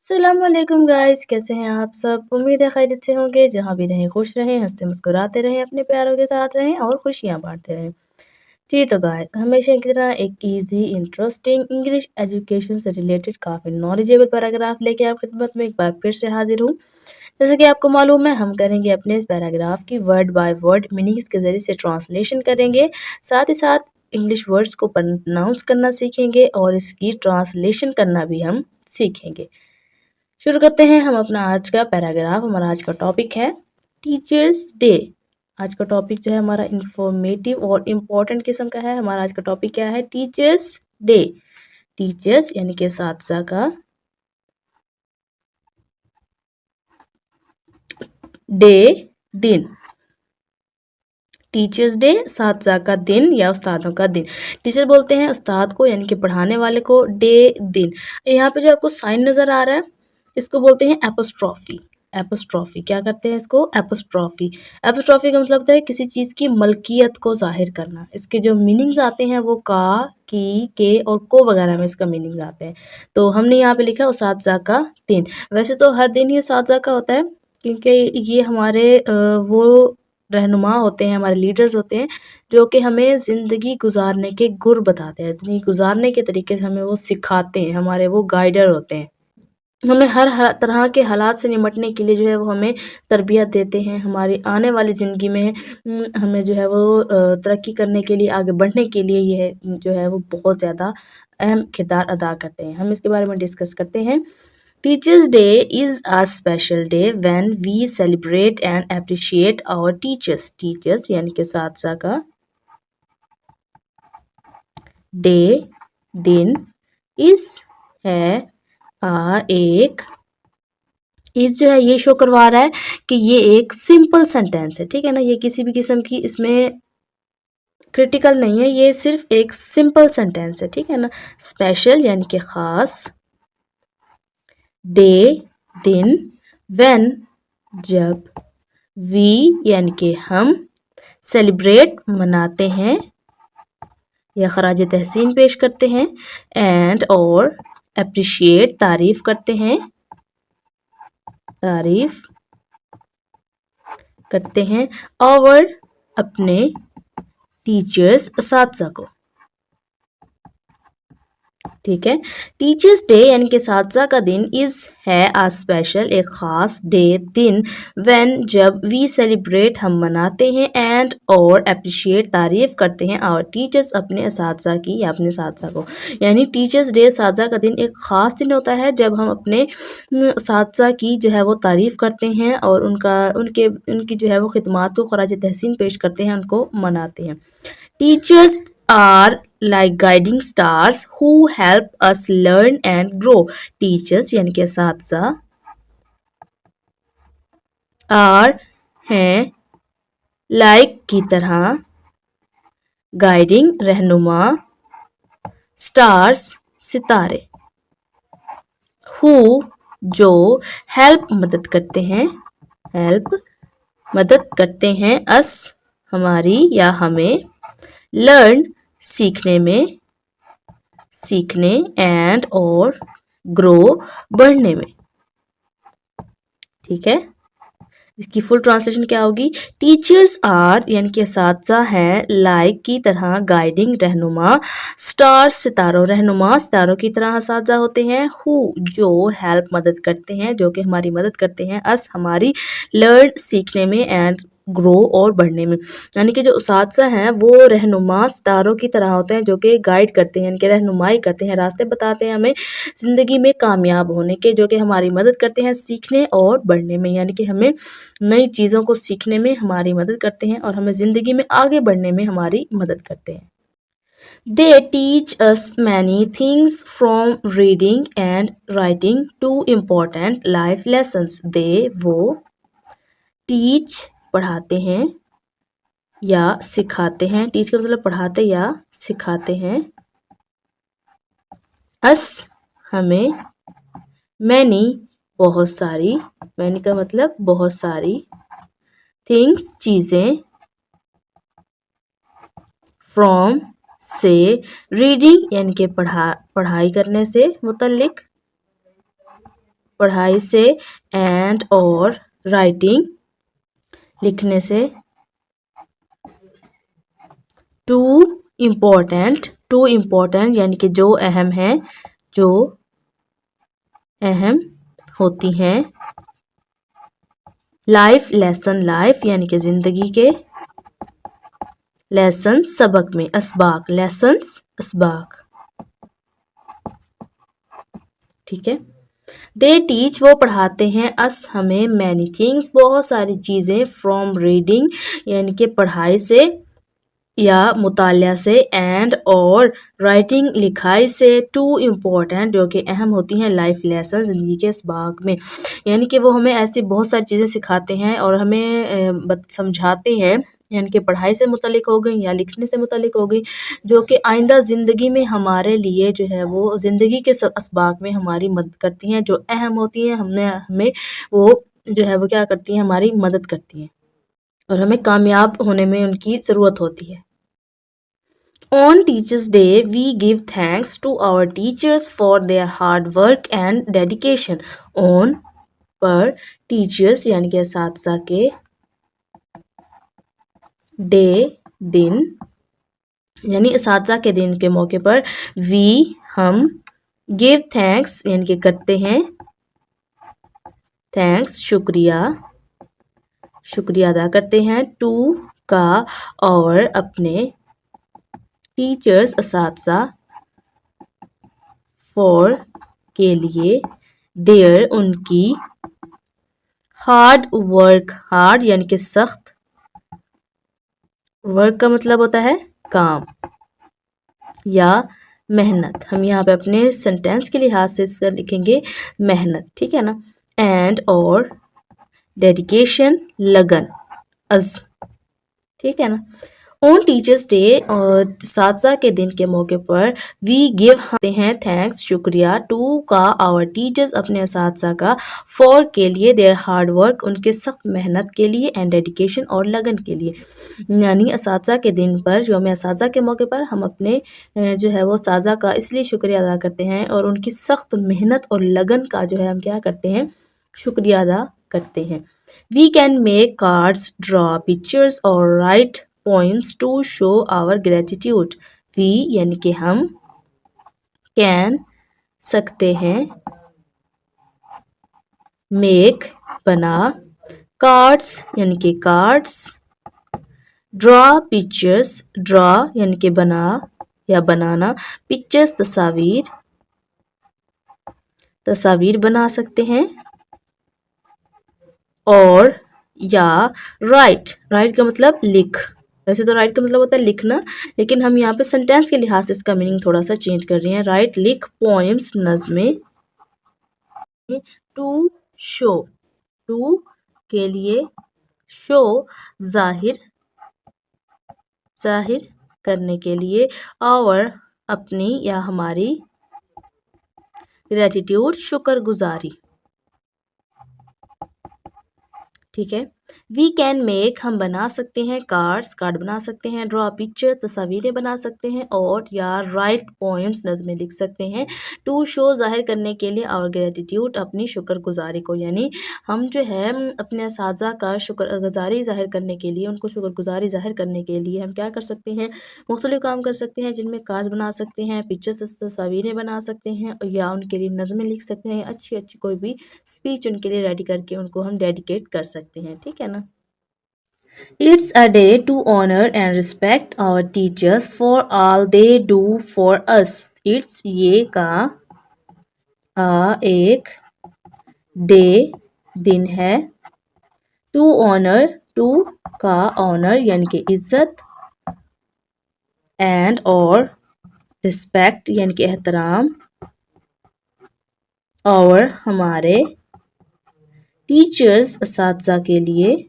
अस्सलाम वालेकुम गाइस, कैसे हैं आप सब? उम्मीद है खैरियत से होंगे। जहाँ भी रहें खुश रहें, हंसते मुस्कुराते रहें, अपने प्यारों के साथ रहें और खुशियाँ बांटते रहें। जी तो गाइस, हमेशा की तरह एक इजी इंटरेस्टिंग इंग्लिश एजुकेशन से रिलेटेड काफ़ी नॉलेजेबल पैराग्राफ लेके आप खिदमत में एक बार फिर से हाजिर हूँ। जैसे कि आपको मालूम है, हम करेंगे अपने इस पैराग्राफ की वर्ड बाय वर्ड मीनिंग्स के ज़रिए से ट्रांसलेशन करेंगे। साथ ही साथ इंग्लिश वर्ड्स को प्रोनाउंस करना सीखेंगे और इसकी ट्रांसलेशन करना भी हम सीखेंगे। शुरू करते हैं हम अपना आज का पैराग्राफ। हमारा आज का टॉपिक है टीचर्स डे। आज का टॉपिक जो है हमारा इंफॉर्मेटिव और इम्पोर्टेंट किस्म का है। हमारा आज का टॉपिक क्या है? Teachers day. टीचर्स यानी कि साथसा का डे, दिन। टीचर्स डे साथसा का दिन या उस्तादों का दिन। टीचर बोलते हैं उस्ताद को यानी कि पढ़ाने वाले को, डे दिन। यहाँ पे जो आपको साइन नज़र आ रहा है इसको बोलते हैं एपोस्ट्रॉफी। एपोस्ट्रॉफी क्या करते हैं इसको? एपोस्ट्रॉफी। एपोस्ट्रॉफी का मतलब होता है किसी चीज़ की मलकियत को जाहिर करना। इसके जो मीनिंग्स आते हैं वो का, की, के और को वगैरह में इसका मीनिंग्स आते हैं। तो हमने यहाँ पे लिखा है उस्तादज़ा का दिन। वैसे तो हर दिन ही उस्तादज़ा का होता है क्योंकि ये हमारे वो रहनुमा होते हैं, हमारे लीडर्स होते हैं जो कि हमें ज़िंदगी गुजारने के गुर बताते हैं। ज़िंदगी गुजारने के तरीके से हमें वो सिखाते हैं, हमारे वो गाइडर होते हैं। हमें हर तरह के हालात से निपटने के लिए जो है वो हमें तरबियत देते हैं। हमारी आने वाली ज़िंदगी में हमें जो है वो तरक्की करने के लिए, आगे बढ़ने के लिए ये जो है वो बहुत ज़्यादा अहम किरदार अदा करते हैं। हम इसके बारे में डिस्कस करते हैं। Teachers day is a special day when we celebrate and appreciate our teachers. Teachers यानी कि साथसा का डे, दिन। इस है एक इस जो है ये शो करवा रहा है कि ये एक सिंपल सेंटेंस है, ठीक है ना। ये किसी भी किस्म की इसमें क्रिटिकल नहीं है, ये सिर्फ एक सिंपल सेंटेंस है, ठीक है ना। स्पेशल यानी कि खास, डे दिन, व्हेन जब, वी यानी कि हम, सेलिब्रेट मनाते हैं या खराज तहसीन पेश करते हैं, एंड और अप्रिशिएट तारीफ करते हैं, तारीफ करते हैं और अपने टीचर्स असातिज़ा को, ठीक है। टीचर्स डे यानी कि साथसा का दिन इज़ है आ स्पेशल, एक ख़ास डे, दिन, व्हेन जब, वी सेलिब्रेट हम मनाते हैं, एंड और अप्रिशिएट तारीफ़ करते हैं और टीचर्स अपने असातिज़ा की या अपने साथसा को। यानी टीचर्स डे साथसा का दिन एक ख़ास दिन होता है जब हम अपने साथसा की जो है वो तारीफ़ करते हैं और उनकी जो है वो खिदमात को खराज तहसीन पेश करते हैं, उनको मनाते हैं। Teachers are like guiding stars who help us learn and grow. Teachers यानी कि असातिज़ा are हैं like की तरह, guiding रहनुमा, stars सितारे, who जो, help मदद करते हैं, help मदद करते हैं, us हमारी या हमें, learn सीखने में, सीखने, एंड और ग्रो बढ़ने में, ठीक है। इसकी फुल ट्रांसलेशन क्या होगी? टीचर्स आर यानी कि असातिज़ा हैं लाइक की तरह, गाइडिंग रहनुमा, स्टार सितारों, रहनुमा सितारों की तरह असातिज़ा होते हैं, हु जो, हेल्प मदद करते हैं, जो कि हमारी मदद करते हैं, अस हमारी, लर्न सीखने में, एंड ग्रो और बढ़ने में। यानी कि जो असातिज़ा हैं वो रहनुमा सितारों की तरह होते हैं जो कि गाइड करते हैं, इनके रहनुमाई करते हैं, रास्ते बताते हैं हमें ज़िंदगी में कामयाब होने के, जो कि हमारी मदद करते हैं सीखने और बढ़ने में। यानी कि हमें नई चीज़ों को सीखने में हमारी मदद करते हैं और हमें ज़िंदगी में आगे बढ़ने में हमारी मदद करते हैं। They teach us many things from reading and writing to important life lessons. They वो teach पढ़ाते हैं या सिखाते हैं, टीच का मतलब पढ़ाते या सिखाते हैं, अस हमें, मैनी बहुत सारी, मैनी का मतलब बहुत सारी, थिंग्स चीज़ें, फ्रॉम से, रीडिंग यानी कि पढ़ाई करने से मुतल्लिक, पढ़ाई से, एंड और राइटिंग लिखने से, टू इम्पोर्टेंट यानी कि जो अहम है, जो अहम होती हैं, लाइफ यानी कि जिंदगी के, लेसन सबक में, असबाक लेसन्स असबाक, ठीक है। दे टीच वो पढ़ाते हैं, अस हमें, मैनी थिंग्स बहुत सारी चीज़ें, फ्रॉम रीडिंग यानी कि पढ़ाई से या मुतालिया से, एंड और राइटिंग लिखाई से, टू इम्पोर्टेंट जो कि अहम होती हैं, लाइफ लेसन ज़िंदगी के इसबाक में, यानी कि वो हमें ऐसी बहुत सारी चीज़ें सिखाते हैं और हमें समझाते हैं, यानी कि पढ़ाई से मुतलिक हो गई या लिखने से मुतलिक हो गई, जो कि आइंदा ज़िंदगी में हमारे लिए जो है वो ज़िंदगी के इसबाक में हमारी मदद करती हैं, जो अहम होती हैं, हमें वो जो है वो क्या करती हैं, हमारी मदद करती हैं और हमें कामयाब होने में उनकी ज़रूरत होती है। On Teachers Day, we give thanks to our teachers for their hard work and dedication. On पर टीचर्स यानी कि असातिज़ा के डे दिन यानी असातिज़ा के दिन के मौके पर वी हम गिव थैंक्स यानी कि करते हैं, थैंक्स शुक्रिया अदा करते हैं, टू का और अपने, टीचर्स असातिज़ा, फॉर के लिए, देयर उनकी, हार्ड यानी कि सख्त, वर्क का मतलब होता है काम या मेहनत, हम यहाँ पे अपने सेंटेंस के लिहाज से इसका लिखेंगे मेहनत, ठीक है ना, एंड और डेडिकेशन लगन, ठीक है ना। ऑन टीचर्स डे और असातिज़ा के दिन के मौके पर वी गिव आते हैं थैंक्स शुक्रिया, टू का आवर टीचर्स अपने असातिज़ा का, फॉर के लिए, देयर हार्ड वर्क उनके सख्त मेहनत के लिए, एंड डेडिकेशन और लगन के लिए, यानी असातिज़ा के दिन पर यौम असातिज़ा के मौके पर हम अपने जो है वो असातिज़ा का इसलिए शुक्रिया अदा करते हैं और उनकी सख्त मेहनत और लगन का जो है हम क्या करते हैं, शुक्रिया अदा करते हैं। We can make cards, draw pictures और write poems to show our gratitude. We यानी कि हम, कैन सकते हैं, मेक बना, कार्ड्स यानी कि कार्ड्स, ड्रॉ पिक्चर्स, ड्रॉ यानी कि बना या बनाना, पिक्चर्स तस्वीर बना सकते हैं, और या राइट का मतलब लिख, वैसे तो राइट का मतलब होता है लिखना, लेकिन हम यहाँ पे सेंटेंस के लिहाज से इसका मीनिंग थोड़ा सा चेंज कर रहे हैं, राइट लिख, पोएम्स नज़में, टू शो, टू के लिए, शो जाहिर करने के लिए, और अपनी या हमारी, ग्रेटिट्यूड शुक्रगुजारी, ठीक है। वी कैन मेक हम बना सकते हैं, कार्ड बना सकते हैं, ड्रॉ पिक्चर तस्वीरें बना सकते हैं, और या राइट पोएम्स नज़में लिख सकते हैं, टू शो जाहिर करने के लिए, और ग्रेटिट्यूड अपनी शुक्रगुजारी को, यानी हम जो है अपने असातिज़ा का शुक्रगुजारी जाहिर करने के लिए, उनको शुक्रगुजारी जाहिर करने के लिए हम क्या कर सकते हैं, मुख्तलिफ काम कर सकते हैं, जिनमें कार्ड्स बना सकते हैं, पिक्चर्स तस्वीरें बना सकते हैं, या उनके लिए नज़में लिख सकते हैं, अच्छी कोई भी स्पीच उनके लिए रेडी करके उनको हम डेडिकेट कर सकते हैं, ठीक है ना। It's a day to honor and respect our teachers for all they do for us. It's ये का एक डे दिन है, टू ऑनर, टू का ऑनर यानी कि इज्जत, एंड और रिस्पेक्ट यानी कि एहतराम, और हमारे, टीचर्स असातिज़ा के लिए,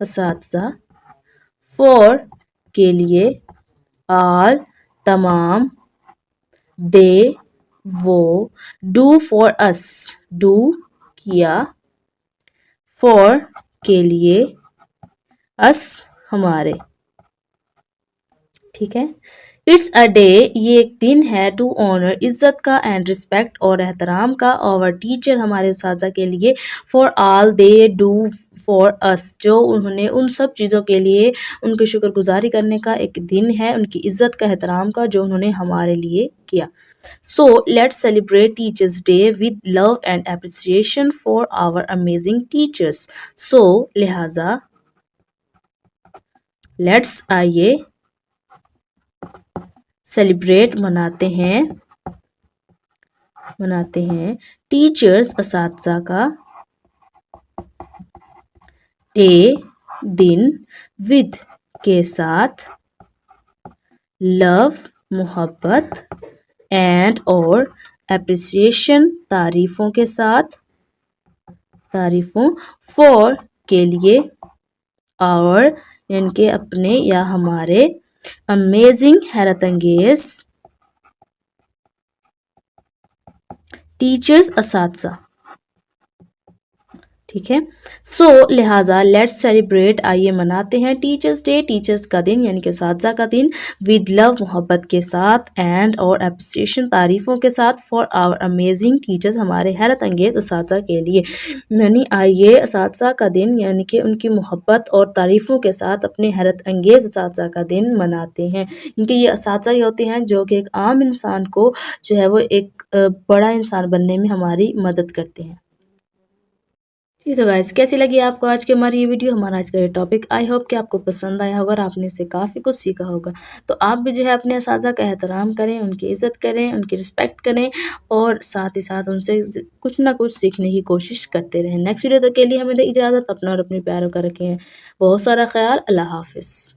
असातिज़ा, फॉर के लिए, ऑल तमाम, दे वो, डू फॉर अस डू किया, फॉर के लिए, अस हमारे, ठीक है। اٹس اے ڈے، یہ ایک دن ہے، ٹو آنر، عزت کا، اینڈ رسپیکٹ، اور احترام کا، اور ٹیچر، ہمارے اساتذہ کے لیے، for all they do for us, جو انہوں نے ان سب چیزوں کے لیے ان کی شکر گزاری کرنے کا ایک دن ہے، ان کی عزت کا، احترام کا، جو انہوں نے ہمارے لیے کیا۔ So let's celebrate teachers day with love and appreciation for our amazing teachers. So لہٰذا لیٹس، آئیے، سیلیبریٹ، مناتے ہیں ٹیچرس، اساتذہ کا ڈے، دن، ود، کے ساتھ، لو، محبت، اینڈ، اور، اپریسیشن، تعریفوں کے ساتھ، فار، کے لیے، اور، یعنی کہ اپنے یا ہمارے، امیزنگ، حیرت انگیز، ٹیچرس، اساتذہ، ٹھیک ہے۔ سو لہٰذا لیٹس سیلیبریٹ، آئیے مناتے ہیں ٹیچرس ڈے، ٹیچرس کا دن یعنی کہ اساتذہ کا دن، ود لو، محبت کے ساتھ، اینڈ، اور، اپریسیشن، تعریفوں کے ساتھ، فار آور امیزنگ ٹیچرس، ہمارے حیرت انگیز اساتذہ کے لیے، یعنی آئیے اساتذہ کا دن یعنی کہ ان کی محبت اور تعریفوں کے ساتھ اپنے حیرت انگیز اساتذہ کا دن مناتے ہیں، کیونکہ یہ اساتذہ ہی ہوتے ہیں جو کہ ایک عام انسان کو جو ہے وہ ایک بڑا انسان بننے میں ہماری مدد کرتے ہیں۔ جی تو گائز، کیسی لگی آپ کو آج کی ہماری یہ ویڈیو، ہمارا آج کا یہ ٹاپک؟ آئی ہوپ کہ آپ کو پسند آیا ہوگا اور آپ نے اسے کافی کچھ سیکھا ہوگا۔ تو آپ بھی جو ہے اپنے اساتذہ کا احترام کریں، ان کی عزت کریں، ان کی رسپیکٹ کریں، اور ساتھ ہی ساتھ ان سے کچھ نہ کچھ سیکھنے کی کوشش کرتے رہیں۔ نیکسٹ ویڈیو تک کے لیے ہمیں دے اجازت، اپنا اور اپنے پیاروں کا رکھیں بہت سارا خیال۔ اللہ حافظ۔